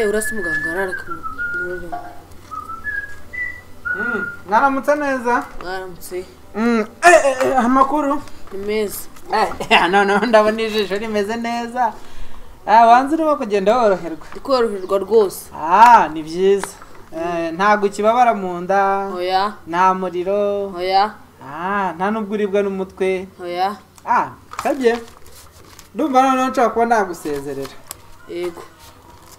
urasa umuganga arareka mwaramutse neza mwaramutse amakuru ni meza noneho ndabona ijisho rimeze neza wanze urimo kugenda woroherwa koroherwa rwose ni byiza ntabwo ukibabara mu nda oya nta muriro oya nta n'ubwo uribwa n'umutwe oya kabye ndumva noneho nshobora kuba nagusezerera yego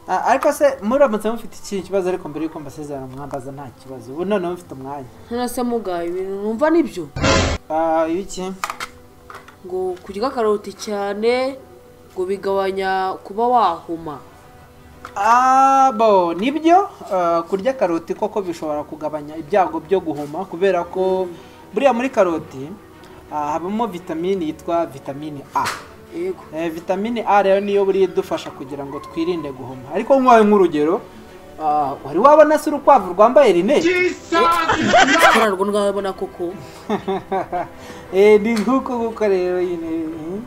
ariko se muramutse mufite iki kibazo ariko mbere yuko mbasezerana mwambaza nta kibazo ubu noneho mfite umwanya nase mugaye ibintu numva nibyo ibiki ngo kurya karoti cyane ngo bigabanya kuba wahuma nibyo kurya karoti koko bishobora kugabanya ibyago byo guhuma kubera ko buriya muri karoti habamo vitamine yitwa vitamine A. Yego. Vitamine A rero niyo buriya idufasha kugira ngo twirinde guhuma. Ariko nk'uwawe nk'urugero wari wabona se urukwavu rwambaye rinete? Ntabwo ndabona koko. Ni nk'uko rero nyine.